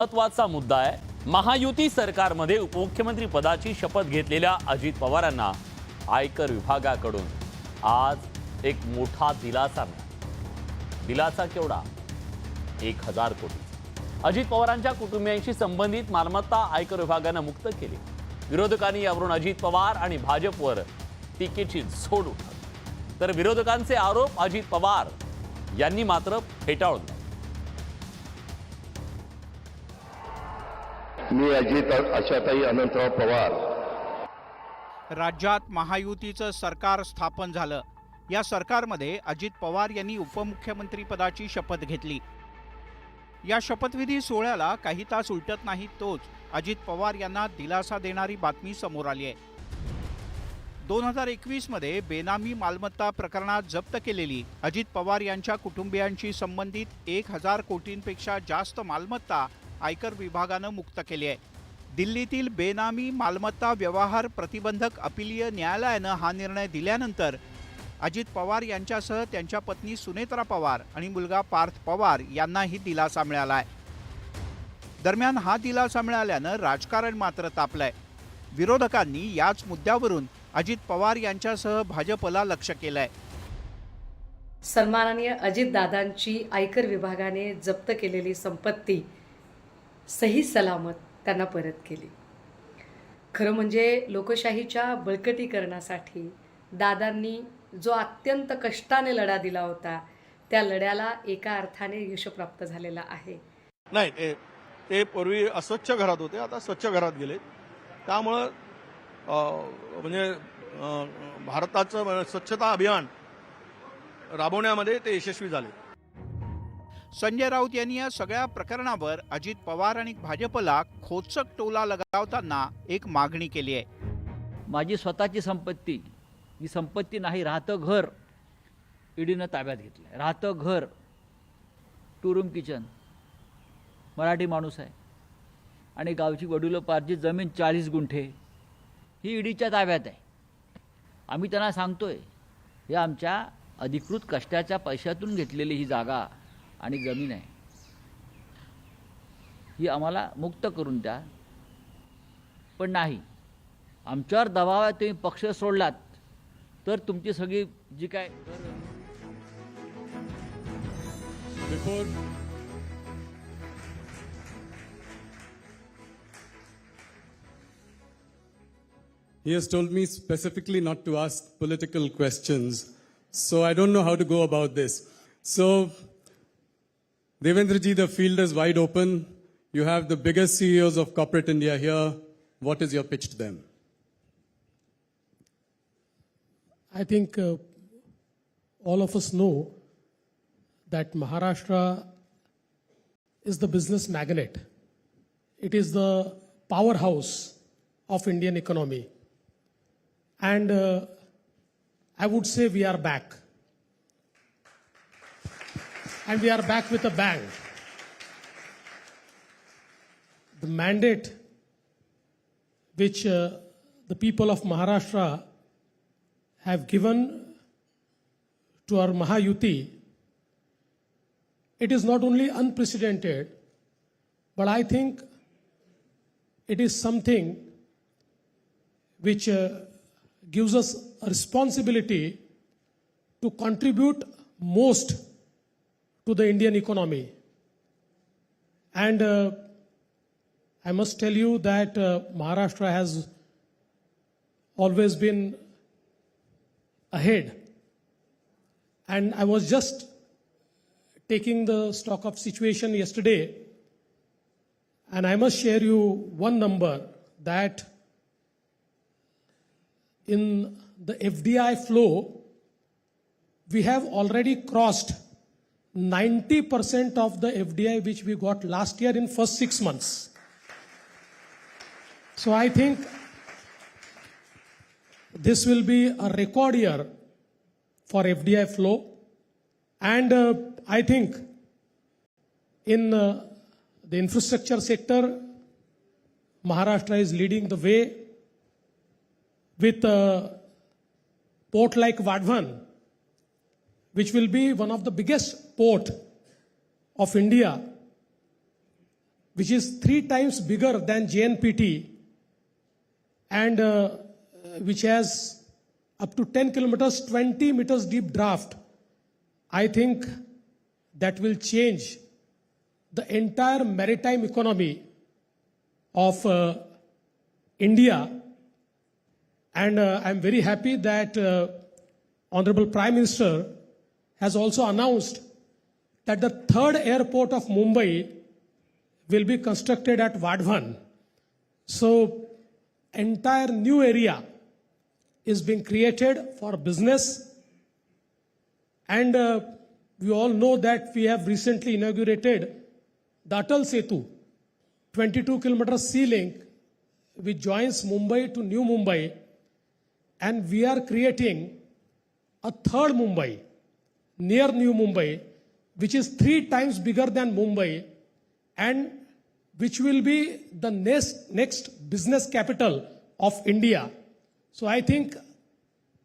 महत्त्वाचा मुद्दा आहे। महायुती सरकारमध्ये उपमुख्यमंत्री पदाची शपथ घेतलेल्या अजित पवारांना आयकर विभागाकडून आज एक मोठा दिलासा मिळाला। दिलासा केवढा? 1000 कोटी। अजित पवारांच्या कुटुंबियांशी संबंधित मालमत्ता आयकर विभागाने मुक्त केली। विरोधकांनी यावरून अजित पवार आणि भाजपवर टीकेची झोड उठवली, तर विरोधकांचे आरोप अजित पवार यांनी मात्र फेटाळून लावले। मी अजित आशाताई अनंतराव पवार। राज्यात महायुतीचं सरकार स्थापन झालं। या सरकारमध्ये अजित पवार यांनी उपमुख्यमंत्री पदाची शपथ घेतली। या शपथविधी सोहळ्याला काही तास उलटत नाही तोच अजित पवार यांना दिलासा देणारी बातमी समोर आली आहे। 2021 मध्ये बेनामी मालमत्ता प्रकरणात जप्त केलेली अजित पवार यांच्या कुटुंबियांशी संबंधित 1000 कोटींपेक्षा जास्त मालमत्ता आयकर विभागानं मुक्त केली आहे। दिल्लीतील बेनामी मालमत्ता व्यवहार प्रतिबंधक अपीलीय न्यायालयानं हा निर्णय दिल्यानंतर अजित पवार यांच्यासह त्यांच्या पत्नी सुनेत्रा पवार आणि मुलगा पार्थ पवार यांनाही दिलासा मिळाला आहे। दरम्यान हा दिलासा मिळाल्यानं राजकारण मात्र तापलंय। विरोधकांनी याच मुद्द्यावरून अजित पवार यांच्यासह भाजपला लक्ष्य केलंय। सन्माननीय अजितदादांची आयकर विभागाने जप्त केलेली संपत्ती सही सलामत त्यांना परत केली। खरं म्हणजे लोकशाहीच्या बळकटीकरणासाठी दादांनी जो अत्यंत कष्टाने लढा दिला होता त्या लढ्याला एका अर्थाने यश प्राप्त झालेला आहे। नाही, ते पूर्वी अस्वच्छ घरात होते, आता स्वच्छ घरात गेले। त्यामुळे म्हणजे भारताचं स्वच्छता अभियान राबवण्यामध्ये ते यशस्वी झाले। संजय राऊत यांनी या सगळ्या प्रकरणावर अजित पवार आणि भाजपला खोचक टोला लगावताना एक मागणी केली आहे। माझी स्वतःची संपत्ती, ही संपत्ती नाही, राहतं घर ईडीनं ताब्यात घेतलं। राहतं घर, 2 रूम किचन, मराठी माणूस आहे आणि गावची वडिलोपार्जित जमीन 40 गुंठे ही ईडीच्या ताब्यात आहे। आम्ही त्यांना सांगतोय, हे आमच्या अधिकृत कष्टाच्या पैशातून घेतलेली ही जागा आणि जमीन आहे, ही आम्हाला मुक्त करून द्या। पण नाही, आमच्यावर दबावात तुम्ही पक्ष सोडलात तर तुमची सगळी जी काय He has told me specifically not to ask political questions, so I don't know how to go about this. So, Devendra ji, the field is wide open. You have the biggest CEOs of corporate India here. What is your pitch to them? I think all of us know that Maharashtra is the business magnet. It is the powerhouse of Indian economy. And I would say we are back. And we are back with a bang. The mandate which the people of Maharashtra have given to our Mahayuti, it is not only unprecedented, but I think it is something which gives us a responsibility to contribute most to the Indian economy. And I must tell you that Maharashtra has always been ahead. And I was just taking the stock of situation yesterday, and I must share you one number that in the FDI flow, we have already crossed 90% of the FDI which we got last year in first 6 months. So I think this will be a record year for FDI flow, and I think in the infrastructure sector, Maharashtra is leading the way with a port like Vadhavan, which will be one of the biggest port of India, which is 3 times bigger than JNPT and which has up to 10 kilometers, 20 meters deep draft, I think that will change the entire maritime economy of India. And I'm very happy that Honorable Prime Minister has also announced that the third airport of Mumbai will be constructed at Vadhavan. So entire new area is being created for business. And we all know that we have recently inaugurated the Atal Setu, 22-kilometer sea link, which joins Mumbai to New Mumbai. And we are creating a third Mumbai, near New Mumbai, which is 3 times bigger than Mumbai, and which will be the next business capital of India. So I think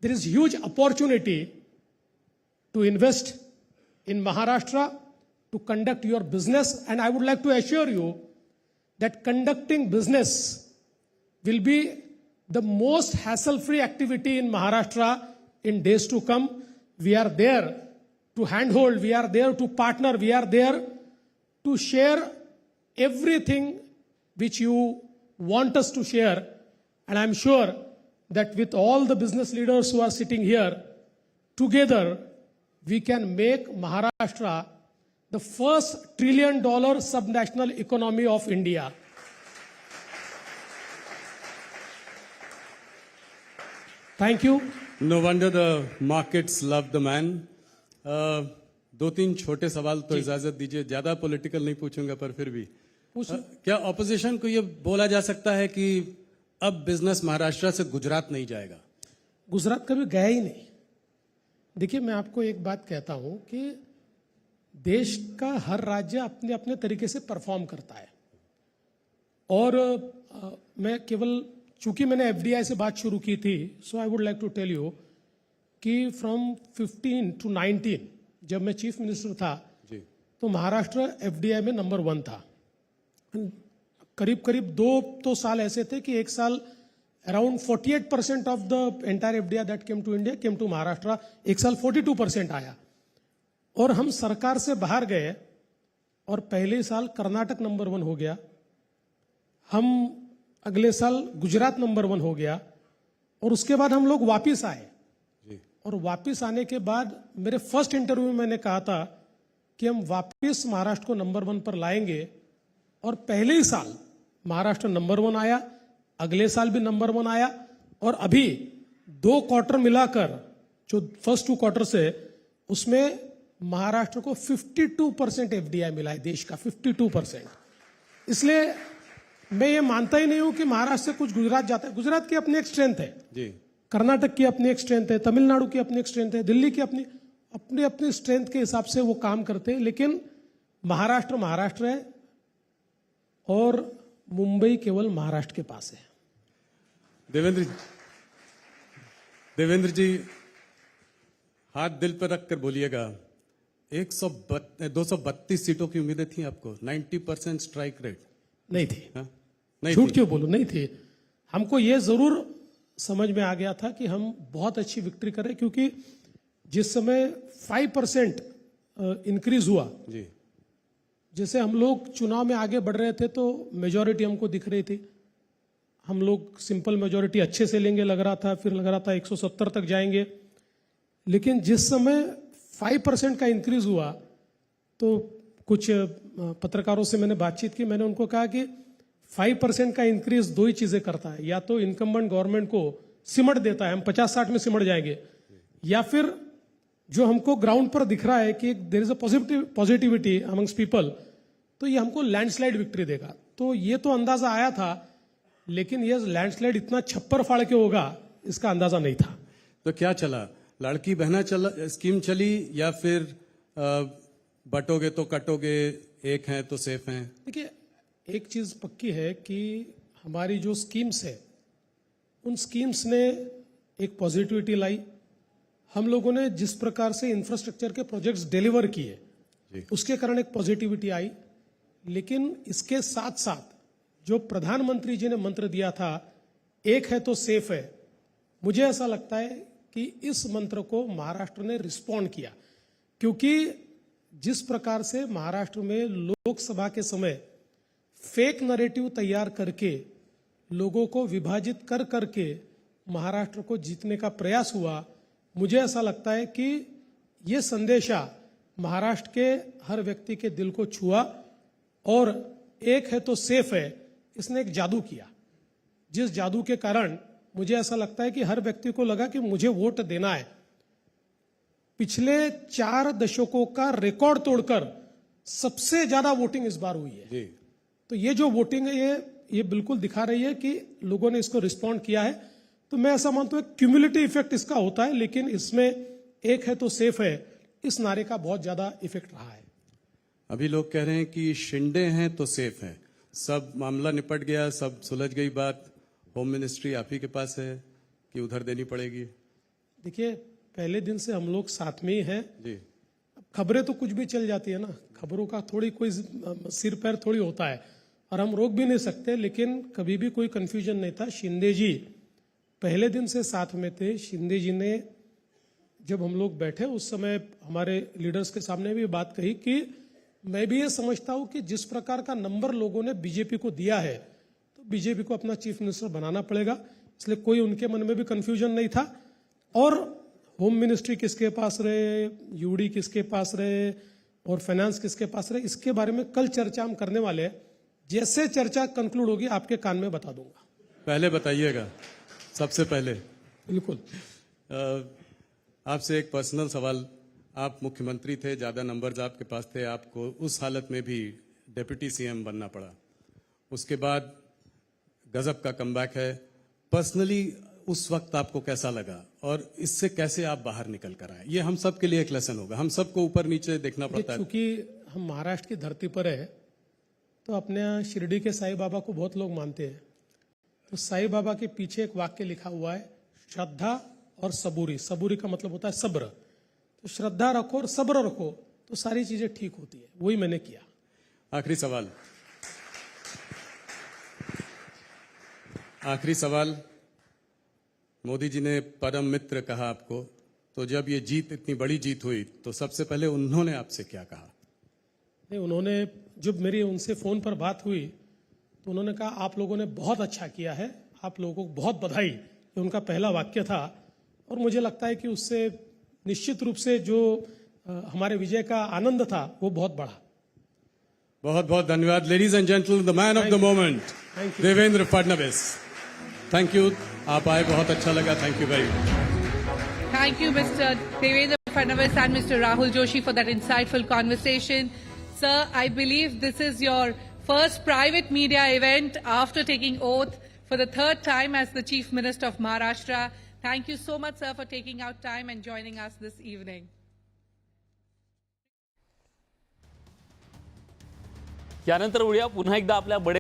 there is huge opportunity to invest in Maharashtra, to conduct your business. And I would like to assure you that conducting business will be the most hassle-free activity in Maharashtra in days to come. We are there to handhold, we are there to partner, we are there to share everything which you want us to share. And I'm sure that with all the business leaders who are sitting here, together we can make Maharashtra the first $1 trillion subnational economy of India. Thank you. No wonder the markets love the man. 2-3 छोटे सवाल तो इजाजत दीजिए, ज्यादा political नहीं पूछूंगा, पर फिर भी क्या ऑपोजिशन को ये बोला जा सकता है कि अब बिजनेस महाराष्ट्र से गुजरात नहीं जाएगा? गुजरात कभी गया ही नहीं। देखिए, मैं आपको एक बात कहता हूं कि देश का हर राज्य अपने अपने तरीके से परफॉर्म करता है। और मैं केवल, चूंकि मैंने एफडीआई से बात शुरू की थी, so I would like to tell you कि फ्रॉम 15 to 19 जब मैं चीफ मिनिस्टर था जी, तो महाराष्ट्र एफडीआई में नंबर 1 था। करीब करीब 2 तो साल ऐसे थे कि एक साल around 48% of the entire FDI that came to India came to Maharashtra, एक साल 42% आया। और हम सरकार से बाहर गए और पहले साल कर्नाटक नंबर 1 हो गया, हम अगले साल गुजरात नंबर 1 हो गया, और उसके बाद हम लोग वापिस आए। और वापिस आने के बाद मेरे फर्स्ट इंटरव्यू में मैंने कहा था कि हम वापिस महाराष्ट्र को नंबर 1 पर लाएंगे, और पहले ही साल महाराष्ट्र नंबर 1 आया, अगले साल भी नंबर 1 आया, और अभी 2 क्वार्टर मिलाकर जो फर्स्ट 2 क्वार्टर से, उसमें महाराष्ट्र को 52% एफडीआई मिला है, देश का 52%। इसलिए मैं ये मानता ही नहीं हूं कि महाराष्ट्र से कुछ गुजरात जाता है। गुजरात की अपनी एक स्ट्रेंथ है जी, कर्नाटक की अपनी एक स्ट्रेंथ है, तमिलनाडु की अपनी एक स्ट्रेंथ है, दिल्ली की अपनी स्ट्रेंथ के हिसाब से वो काम करते हैं। लेकिन महाराष्ट्र महाराष्ट्र है, और मुंबई केवल महाराष्ट्र के पास है। देवेंद्र जी, हाथ दिल पर रखकर बोलिएगा, 232 सीटों की उम्मीदें थी आपको? 90% स्ट्राइक रेट नहीं थी। हाँ? झूठ क्यों बोलूं, नहीं थी। हमको ये जरूर समझ में आ गया था कि हम बहुत अच्छी विक्ट्री करें, क्योंकि जिस समय 5% इंक्रीज हुआ जी, जैसे हम लोग चुनाव में आगे बढ़ रहे थे तो मेजॉरिटी हमको दिख रही थी, हम लोग सिंपल मेजॉरिटी अच्छे से लेंगे लग रहा था, फिर लग रहा था 170 तक जाएंगे। लेकिन जिस समय 5% का इंक्रीज हुआ तो कुछ पत्रकारों से मैंने बातचीत की, मैंने उनको कहा कि 5% का इंक्रीज 2 ही चीजें करता है, या तो इनकम्बेंट गवर्नमेंट को सिमट देता है, हम 50-60 में सिमट जाएंगे, या फिर जो हमको ग्राउंड पर दिख रहा है कि there is a positivity amongst people, तो ये हमको लैंडस्लाइड विक्ट्री देगा। तो ये तो अंदाजा आया था, लेकिन ये लैंडस्लाइड इतना छप्पर फाड़ के होगा इसका अंदाजा नहीं था। तो क्या चला, लड़की बहना स्कीम चली, या फिर बटोगे तो कटोगे, एक हैं तो सेफ हैं? देखिए, एक चीज पक्की है कि हमारी जो स्कीम्स है, उन स्कीम्स ने एक पॉजिटिविटी लाई। हम लोगों ने जिस प्रकार से इंफ्रास्ट्रक्चर के प्रोजेक्ट्स डिलीवर किए, उसके कारण एक पॉजिटिविटी आई। लेकिन इसके साथ साथ जो प्रधानमंत्री जी ने मंत्र दिया था, एक है तो सेफ है, मुझे ऐसा लगता है कि इस मंत्र को महाराष्ट्र ने रिस्पॉन्ड किया, क्योंकि जिस प्रकार से महाराष्ट्र में लोकसभा के समय फेक नैरेटिव तैयार करके लोगों को विभाजित कर करके महाराष्ट्र को जीतने का प्रयास हुआ, मुझे ऐसा लगता है कि ये संदेशा महाराष्ट्र के हर व्यक्ति के दिल को छुआ और एक है तो सेफ है, इसने एक जादू किया, जिस जादू के कारण मुझे ऐसा लगता है कि हर व्यक्ति को लगा कि मुझे वोट देना है। पिछले 4 दशकों का रिकॉर्ड तोड़कर सबसे ज्यादा वोटिंग इस बार हुई है। तो ये जो वोटिंग है ये बिल्कुल दिखा रही है कि लोगों ने इसको रिस्पॉन्ड किया है। तो मैं ऐसा मानता हूं क्यूमुलेटिव इफेक्ट इसका होता है, लेकिन इसमें एक है तो सेफ है, इस नारे का बहुत ज्यादा इफेक्ट रहा है। अभी लोग कह रहे हैं कि शिंदे हैं तो सेफ हैं, सब मामला निपट गया, सब सुलझ गई बात, होम मिनिस्ट्री आप ही के पास है कि उधर देनी पड़ेगी? देखिए, पहले दिन से हम लोग साथ में ही हैं जी। अब खबरें तो कुछ भी चल जाती है ना, खबरों का थोड़ी कोई सिर पैर थोड़ी होता है और हम रोक भी नहीं सकते, लेकिन कभी भी कोई कंफ्यूजन नहीं था। शिंदे जी पहले दिन से साथ में थे। शिंदे जी ने जब हम लोग बैठे उस समय हमारे लीडर्स के सामने भी बात कही कि मैं भी ये समझता हूं कि जिस प्रकार का नंबर लोगों ने बीजेपी को दिया है तो बीजेपी को अपना चीफ मिनिस्टर बनाना पड़ेगा, इसलिए कोई उनके मन में भी कंफ्यूजन नहीं था। और होम मिनिस्ट्री किसके पास रहे, यूडी किसके पास रहे और फाइनेंस किसके पास रहे, इसके बारे में कल चर्चा हम करने वाले हैं। जैसे चर्चा कंक्लूड होगी आपके कान में बता दूंगा। पहले बताइएगा, सबसे पहले। बिल्कुल। आपसे एक पर्सनल सवाल, आप मुख्यमंत्री थे, ज्यादा नंबर्स आपके पास थे, आपको उस हालत में भी डिप्टी सीएम बनना पड़ा, उसके बाद गजब का कमबैक है। पर्सनली उस वक्त आपको कैसा लगा और इससे कैसे आप बाहर निकल कर आए? ये हम सब के लिए एक लेसन होगा, हम सबको ऊपर नीचे देखना पड़ता है। क्योंकि हम महाराष्ट्र की धरती पर है तो अपने यहाँ शिरडी के साईं बाबा को बहुत लोग मानते हैं। तो साईं बाबा के पीछे एक वाक्य लिखा हुआ है, श्रद्धा और सबूरी। सबूरी का मतलब होता है सब्र। तो श्रद्धा रखो और सब्र रखो तो सारी चीजें ठीक होती है, वही मैंने किया। आखिरी सवाल, मोदी जी ने परम मित्र कहा आपको, तो जब ये जीत, इतनी बड़ी जीत हुई, तो सबसे पहले उन्होंने आपसे क्या कहा? नहीं, उन्होंने, जब मेरी उनसे फोन पर बात हुई तो उन्होंने कहा आप लोगों ने बहुत अच्छा किया है, आप लोगों को बहुत बधाई, ये उनका पहला वाक्य था। और मुझे लगता है कि उससे निश्चित रूप से जो हमारे विजय का आनंद था वो बहुत बढ़ा। बहुत बहुत धन्यवाद। Ladies and gentleman, the man of the moment, Devendra Fadnavis. Thank you, आप आए, बहुत अच्छा लगा। Thank you very much. Thank you, Mr. Devendra Fadnavis and Mr. Rahul Joshi for that insightful conversation. Sir, I believe this is your first private media event after taking oath for the 3rd time as the Chief Minister of Maharashtra. Thank you so much, sir, for taking out time and joining us this evening. यानंतर उद्या पुन्हा एकदा आपल्या बडे